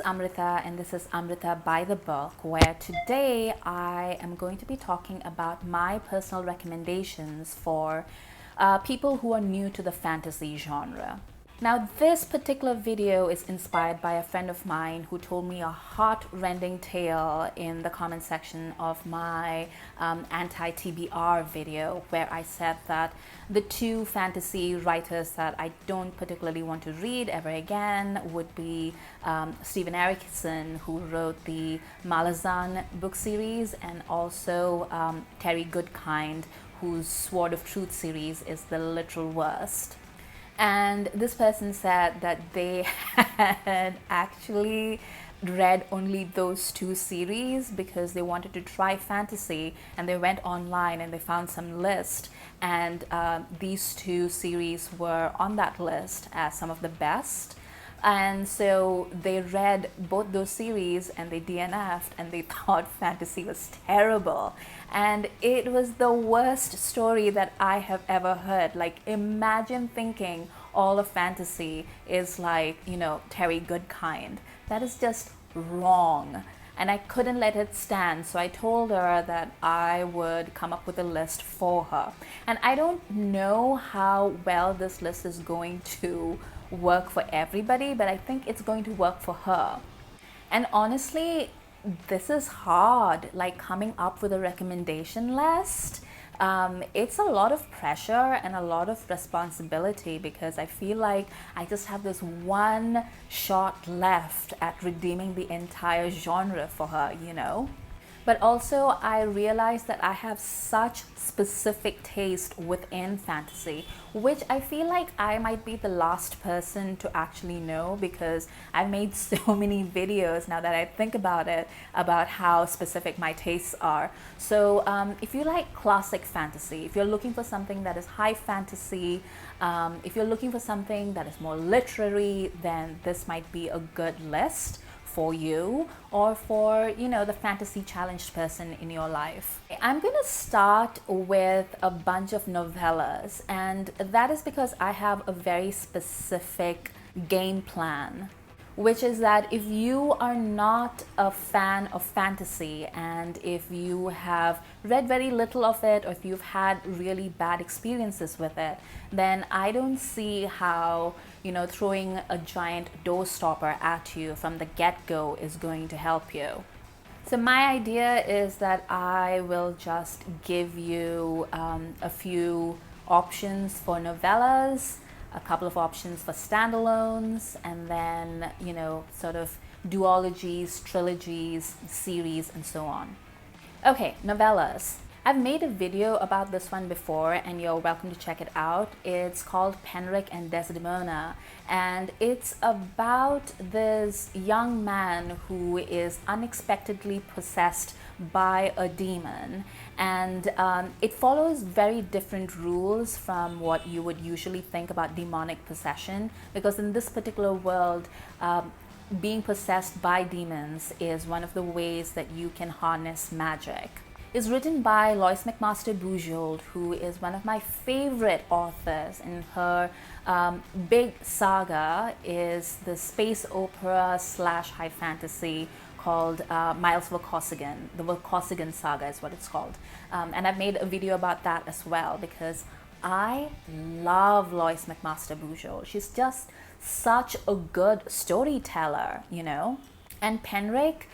Amrita, and this is Amrita by the Book, where today I am going to be talking about my personal recommendations for people who are new to the fantasy genre. Now, this particular video is inspired by a friend of mine who told me a heart-rending tale in the comment section of my anti-TBR video, where I said that the two fantasy writers that I don't particularly want to read ever again would be Steven Erikson, who wrote the Al-Rassan book series, and also Terry Goodkind, whose Sword of Truth series is the literal worst. And this person said that they had actually read only those two series because they wanted to try fantasy, and they went online and they found some list, and these two series were on that list as some of the best. And so they read both those series and they DNF'd, and they thought fantasy was terrible. And it was the worst story that I have ever heard. Like, imagine thinking all of fantasy is like, Terry Goodkind. That is just wrong. And I couldn't let it stand, so I told her that I would come up with a list for her. And I don't know how well this list is going to work for everybody, but I think it's going to work for her. And honestly, this is hard, like coming up with a recommendation list. It's a lot of pressure and a lot of responsibility, because I feel like I just have this one shot left at redeeming the entire genre for her, But also, I realized that I have such specific taste within fantasy, which I feel like I might be the last person to actually know, because I've made so many videos now that I think about it, about how specific my tastes are. So if you like classic fantasy, if you're looking for something that is high fantasy, if you're looking for something that is more literary, then this might be a good list for you, or for the fantasy challenged person in your life. I'm gonna start with a bunch of novellas, and that is because I have a very specific game plan, which is that if you are not a fan of fantasy, and if you have read very little of it, or if you've had really bad experiences with it, then I don't see how throwing a giant door stopper at you from the get-go is going to help you. So my idea is that I will just give you a few options for novellas, a couple of options for standalones, and then, sort of duologies, trilogies, series, and so on. Okay, novellas. I've made a video about this one before, and you're welcome to check it out. It's called Penric and Desdemona, and it's about this young man who is unexpectedly possessed by a demon, and it follows very different rules from what you would usually think about demonic possession, because in this particular world, being possessed by demons is one of the ways that you can harness magic. It's written by Lois McMaster Bujold, who is one of my favorite authors, and her big saga is the space opera / high fantasy called Miles Vorkosigan. The Vorkosigan saga is what it's called. And I've made a video about that as well, because I love Lois McMaster Bujold. She's just such a good storyteller, And Penric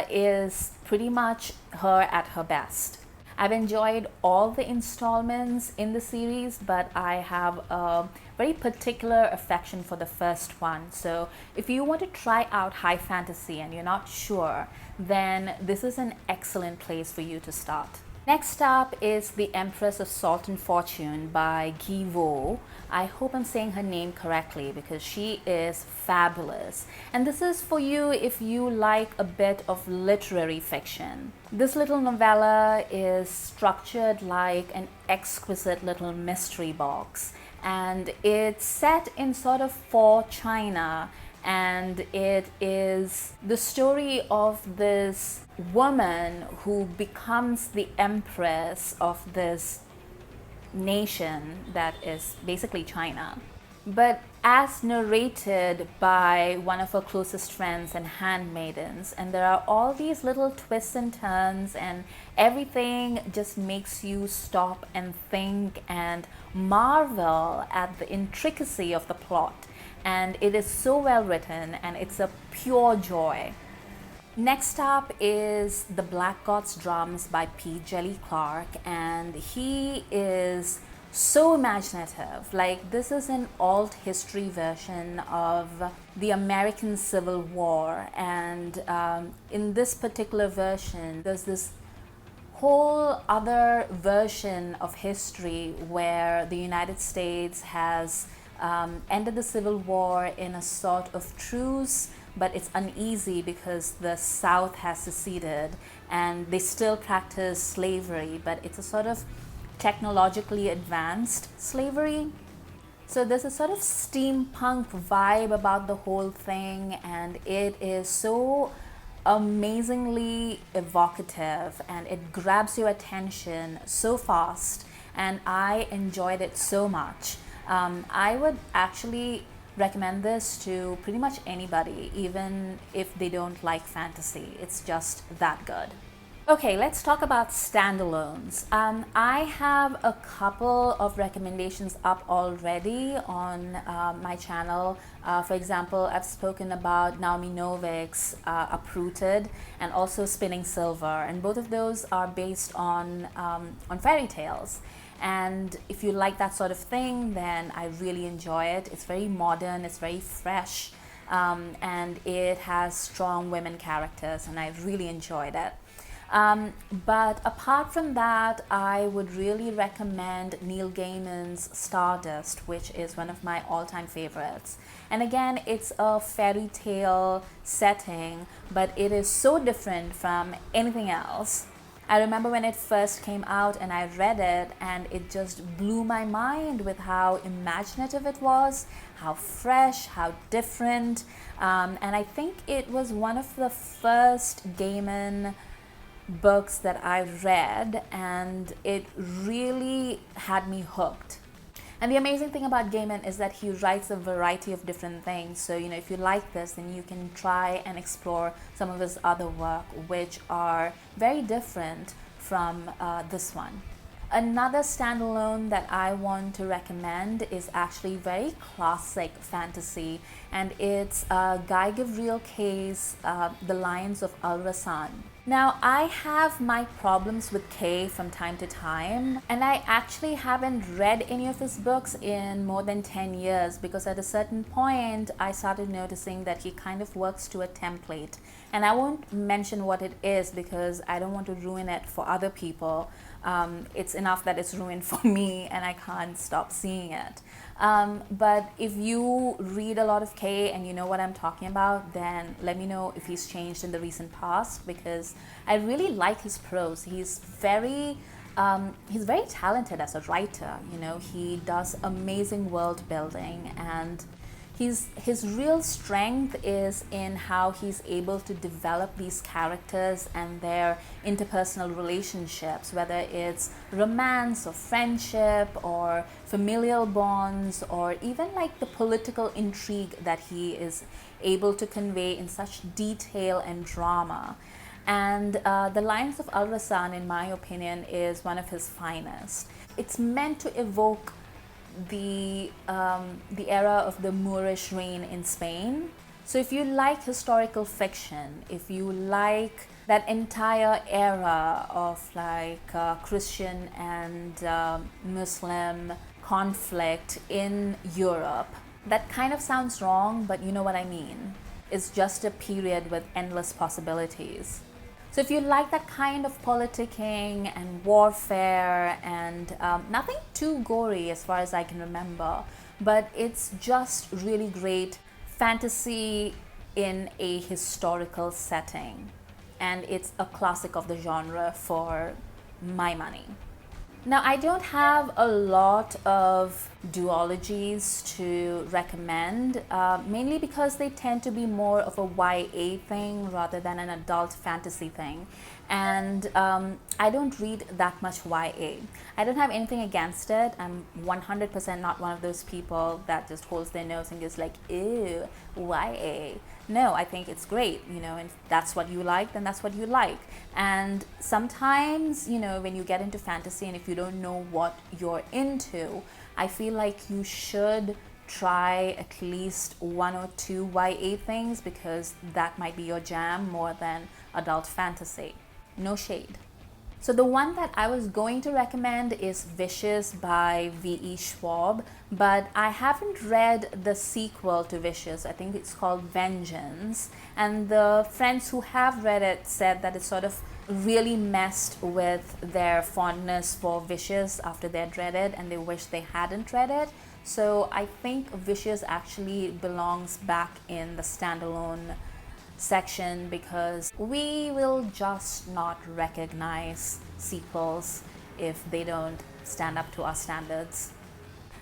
is pretty much her at her best. I've enjoyed all the installments in the series, but I have a very particular affection for the first one. So if you want to try out high fantasy and you're not sure, then this is an excellent place for you to start. Next up is The Empress of Salt and Fortune by Nghi. I hope I'm saying her name correctly, because she is fabulous. And this is for you if you like a bit of literary fiction. This little novella is structured like an exquisite little mystery box, and it's set in sort of for China, and it is the story of this woman who becomes the empress of this nation that is basically China. but as narrated by one of her closest friends and handmaidens. And there are all these little twists and turns, and everything just makes you stop and think and marvel at the intricacy of the plot. And it is so well written, and it's a pure joy. Next up is The Black God's Drums by Djeli Clark, and he is so imaginative. Like, this is an alt history version of the American Civil War, and in this particular version, there's this whole other version of history where the United States has ended the Civil War in a sort of truce, but it's uneasy because the South has seceded and they still practice slavery, but it's a sort of technologically advanced slavery. So there's a sort of steampunk vibe about the whole thing, and it is so amazingly evocative, and it grabs your attention so fast, and I enjoyed it so much. I would actually recommend this to pretty much anybody, even if they don't like fantasy. It's just that good. Okay, let's talk about standalones. I have a couple of recommendations up already on my channel. For example, I've spoken about Naomi Novik's Uprooted and also Spinning Silver, and both of those are based on fairy tales. And if you like that sort of thing, then I really enjoy it. It's very modern, it's very fresh, and it has strong women characters, and I really enjoyed it. But apart from that, I would really recommend Neil Gaiman's Stardust, which is one of my all-time favorites. And again, it's a fairy tale setting, but it is so different from anything else. I remember when it first came out and I read it, and it just blew my mind with how imaginative it was, how fresh, how different. And I think it was one of the first Gaiman books that I read, and it really had me hooked. And the amazing thing about Gaiman is that he writes a variety of different things. So, if you like this, then you can try and explore some of his other work, which are very different from this one. Another standalone that I want to recommend is actually very classic fantasy, and it's Guy Gavriel Kay's The Lions of Al-Rassan. Now, I have my problems with Kay from time to time, and I actually haven't read any of his books in more than 10 years, because at a certain point I started noticing that he kind of works to a template. And I won't mention what it is because I don't want to ruin it for other people. It's enough that it's ruined for me and I can't stop seeing it. But if you read a lot of Kay and you know what I'm talking about, then let me know if he's changed in the recent past, because I really like his prose. He's very talented as a writer. He does amazing world building, and his real strength is in how he's able to develop these characters and their interpersonal relationships, whether it's romance or friendship or familial bonds, or even like the political intrigue that he is able to convey in such detail and drama. And The Lions of Al-Rassan, in my opinion, is one of his finest. It's meant to evoke the era of the Moorish reign in Spain. So if you like historical fiction, if you like that entire era of Christian and Muslim conflict in Europe, that kind of sounds wrong, but you know what I mean. It's just a period with endless possibilities. So if you like that kind of politicking and warfare and nothing too gory as far as I can remember, but it's just really great fantasy in a historical setting. And it's a classic of the genre for my money. Now, I don't have a lot of duologies to recommend, mainly because they tend to be more of a YA thing rather than an adult fantasy thing. And I don't read that much YA. I don't have anything against it. I'm 100% not one of those people that just holds their nose and goes like, ew, YA. No, I think it's great, and if that's what you like, then that's what you like. And sometimes, when you get into fantasy and if you don't know what you're into, I feel like you should try at least one or two YA things, because that might be your jam more than adult fantasy. No shade. So the one that I was going to recommend is Vicious by V.E. Schwab, but I haven't read the sequel to Vicious. I think it's called Vengeance. And the friends who have read it said that it sort of really messed with their fondness for Vicious after they'd read it, and they wish they hadn't read it. So I think Vicious actually belongs back in the standalone section, because we will just not recognize sequels if they don't stand up to our standards.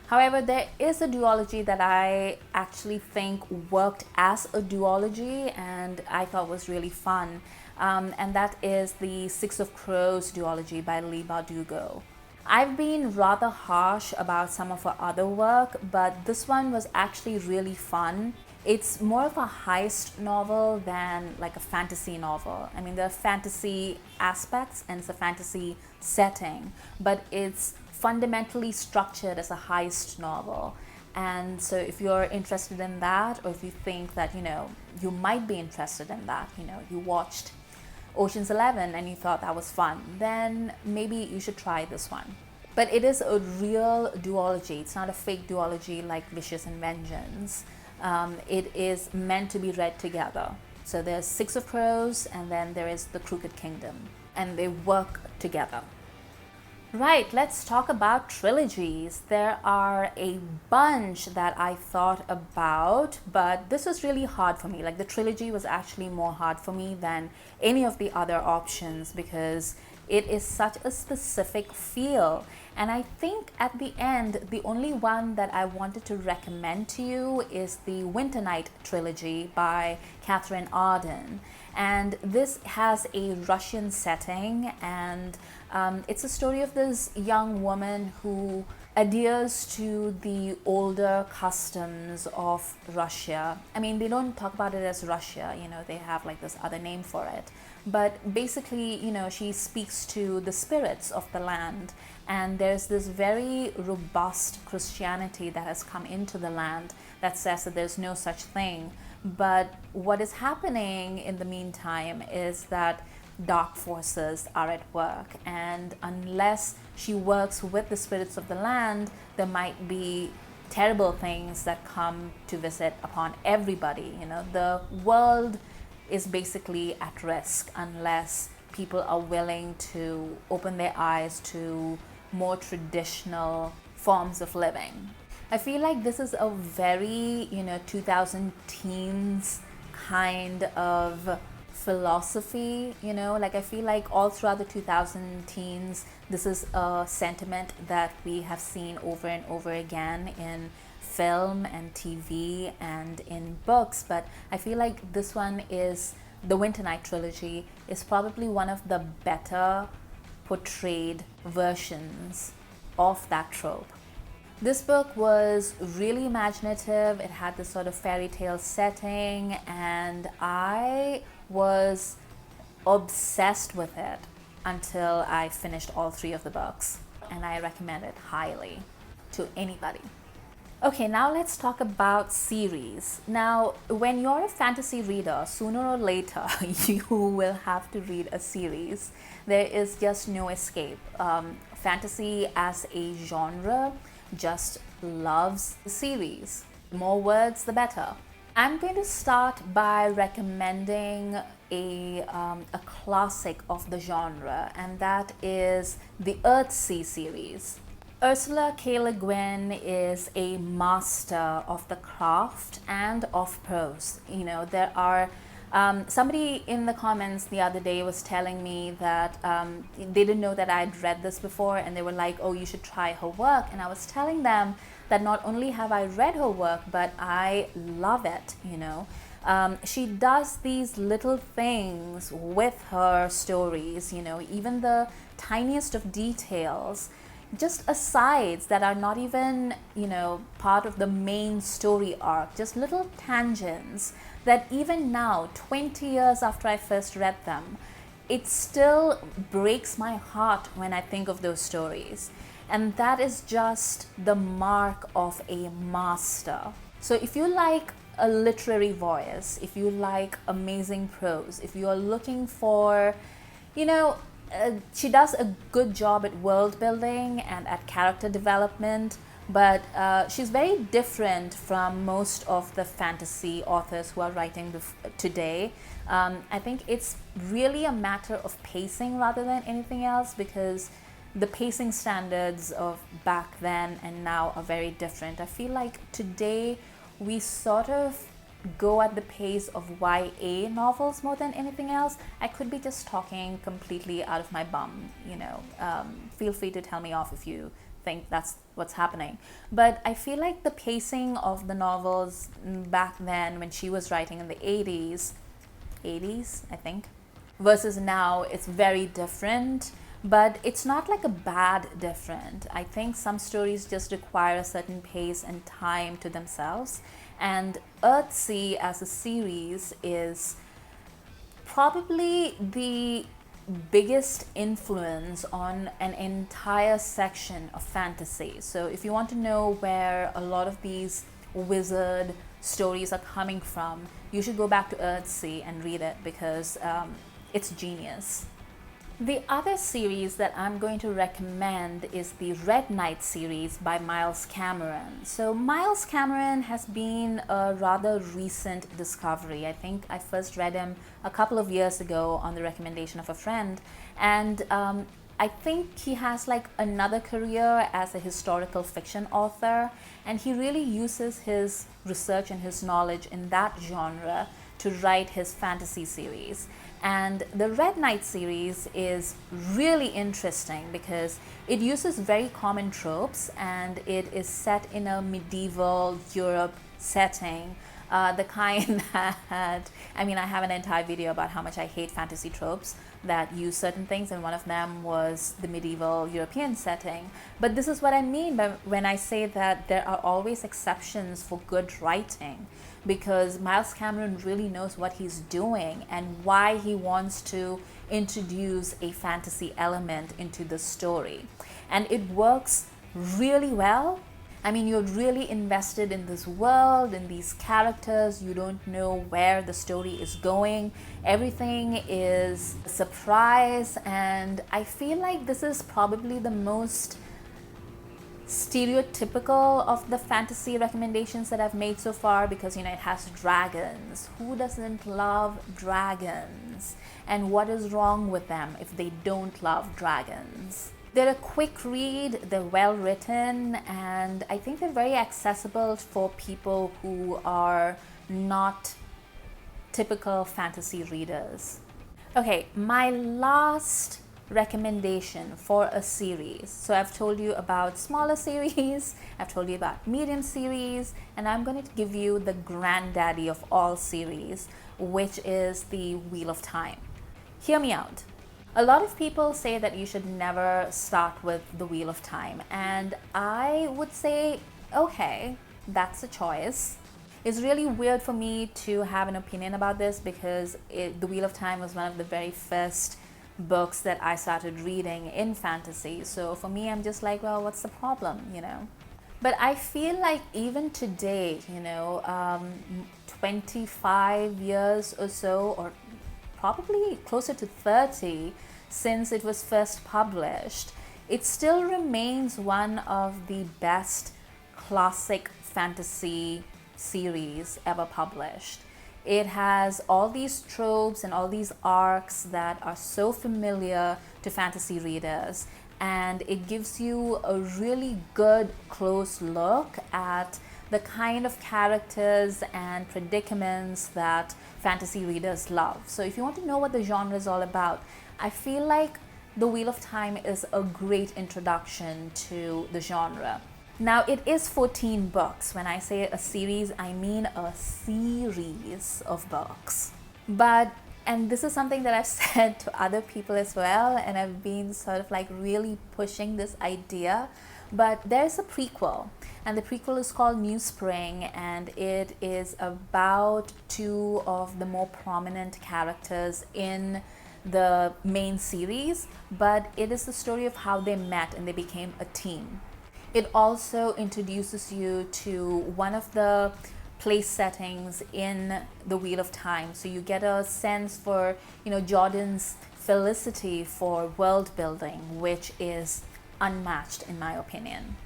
However, there is a duology that I actually think worked as a duology and I thought was really fun, and that is the Six of Crows duology by Leigh Bardugo. I've been rather harsh about some of her other work, but this one was actually really fun. It's more of a heist novel than like a fantasy novel. I mean, there are fantasy aspects and it's a fantasy setting, but it's fundamentally structured as a heist novel. And so if you're interested in that, or if you think that, you might be interested in that, you watched Ocean's 11 and you thought that was fun, then maybe you should try this one. But it is a real duology. It's not a fake duology like Vicious and Vengeance. It is meant to be read together. So there's Six of Crows and then there is the Crooked Kingdom, and they work together. Right, let's talk about trilogies. There are a bunch that I thought about, but this was really hard for me. Like, the trilogy was actually more hard for me than any of the other options, because it is such a specific feel. And I think at the end, the only one that I wanted to recommend to you is the Winter Night trilogy by Katherine Arden. And this has a Russian setting, and it's a story of this young woman who adheres to the older customs of Russia. I mean, they don't talk about it as Russia, they have like this other name for it. But basically, she speaks to the spirits of the land. And there's this very robust Christianity that has come into the land that says that there's no such thing. But what is happening in the meantime is that dark forces are at work, and unless she works with the spirits of the land, there might be terrible things that come to visit upon everybody. The world is basically at risk unless people are willing to open their eyes to more traditional forms of living. I feel like this is a very 2000 teens kind of philosophy. Like, I feel like all throughout the 2000 teens, this is a sentiment that we have seen over and over again in film and TV and in books. But I feel like this one is, the Winter Night trilogy is probably one of the better portrayed versions of that trope. This book was really imaginative. It had this sort of fairy tale setting, and I was obsessed with it until I finished all three of the books, and I recommend it highly to anybody. Okay, now let's talk about series. Now, when you're a fantasy reader, sooner or later, you will have to read a series. There is just no escape. Fantasy as a genre just loves series. The more words, the better. I'm going to start by recommending a classic of the genre, and that is the Earthsea series. Ursula K. Le Guin is a master of the craft and of prose. There are somebody in the comments the other day was telling me that they didn't know that I'd read this before, and they were like, oh, you should try her work. And I was telling them that not only have I read her work, but I love it. She does these little things with her stories, even the tiniest of details, just asides that are not even, part of the main story arc, just little tangents that even now, 20 years after I first read them, it still breaks my heart when I think of those stories. And that is just the mark of a master. So if you like a literary voice, if you like amazing prose, if you are looking for, she does a good job at world building and at character development, but she's very different from most of the fantasy authors who are writing today. I think it's really a matter of pacing rather than anything else, because the pacing standards of back then and now are very different. I feel like today we sort of go at the pace of YA novels more than anything else. I could be just talking completely out of my bum, feel free to tell me off if you think that's what's happening. But I feel like the pacing of the novels back then when she was writing in the 80s, I think, versus now, it's very different. But it's not like a bad different. I think some stories just require a certain pace and time to themselves. And Earthsea as a series is probably the biggest influence on an entire section of fantasy. So if you want to know where a lot of these wizard stories are coming from, you should go back to Earthsea and read it, because it's genius. The other series that I'm going to recommend is the Red Knight series by Miles Cameron. So Miles Cameron has been a rather recent discovery. I think I first read him a couple of years ago on the recommendation of a friend, and I think he has like another career as a historical fiction author, and he really uses his research and his knowledge in that genre to write his fantasy series. And the Red Knight series is really interesting because it uses very common tropes, and it is set in a medieval Europe setting. The kind that, I have an entire video about how much I hate fantasy tropes that use certain things, and one of them was the medieval European setting. But this is what I mean by when I say that there are always exceptions for good writing, because Miles Cameron really knows what he's doing and why he wants to introduce a fantasy element into the story. And it works really well. You're really invested in this world, in these characters. You don't know where the story is going. Everything is a surprise, and I feel like this is probably the most stereotypical of the fantasy recommendations that I've made so far, because it has dragons. Who doesn't love dragons? And what is wrong with them if they don't love dragons? They're a quick read, they're well written, and I think they're very accessible for people who are not typical fantasy readers. Okay, my last recommendation for a series. So I've told you about smaller series, I've told you about medium series, and I'm going to give you the granddaddy of all series, which is the Wheel of Time. Hear me out. A lot of people say that you should never start with the Wheel of Time, and I would say, okay, that's a choice. It's really weird for me to have an opinion about this, because the Wheel of Time was one of the very first books that I started reading in fantasy. So for me, I'm just like, well, what's the problem, But I feel like even today, 25 years or so, or probably closer to 30 since it was first published, it still remains one of the best classic fantasy series ever published. It has all these tropes and all these arcs that are so familiar to fantasy readers, and it gives you a really good close look at the kind of characters and predicaments that fantasy readers love. So if you want to know what the genre is all about, I feel like The Wheel of Time is a great introduction to the genre. Now, it is 14 books. When I say a series, I mean a series of books. But, and this is something that I've said to other people as well, and I've been sort of like really pushing this idea, but there's a prequel, and the prequel is called New Spring, and it is about two of the more prominent characters in the main series, but it is the story of how they met and they became a team. It also introduces you to one of the place settings in the Wheel of Time, so you get a sense for, you know, Jordan's felicity for world building, which is unmatched in my opinion.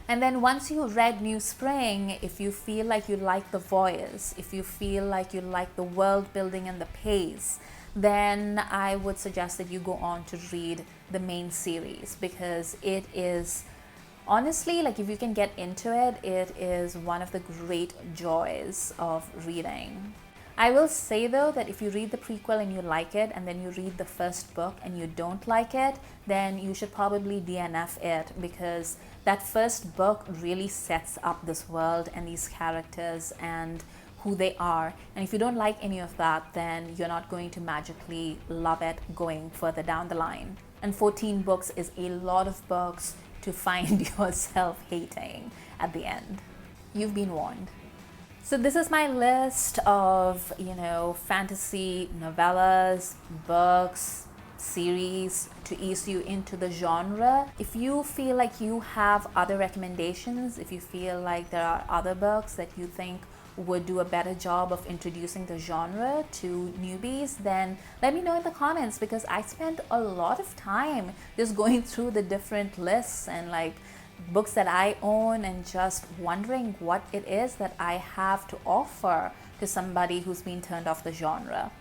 And then once you read New Spring, if you feel like you like the voice, if you feel like you like the world building and the pace, then I would suggest that you go on to read the main series, because it is honestly, like, if you can get into it, it is one of the great joys of reading. I will say though that if you read the prequel and you like it, and then you read the first book and you don't like it, then you should probably DNF it, because that first book really sets up this world and these characters and who they are. And if you don't like any of that, then you're not going to magically love it going further down the line. And 14 books is a lot of books to find yourself hating at the end. You've been warned. So this is my list of, you know, fantasy novellas, books, series to ease you into the genre. If you feel like you have other recommendations, if you feel like there are other books that you think would do a better job of introducing the genre to newbies, then let me know in the comments, because I spent a lot of time just going through the different lists and like books that I own and just wondering what it is that I have to offer to somebody who's been turned off the genre.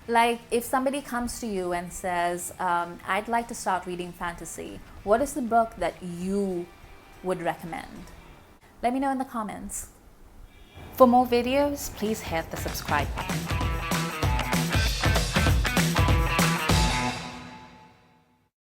Like, if somebody comes to you and says, I'd like to start reading fantasy, what is the book that you would recommend? Let me know in the comments. For more videos, please hit the subscribe button.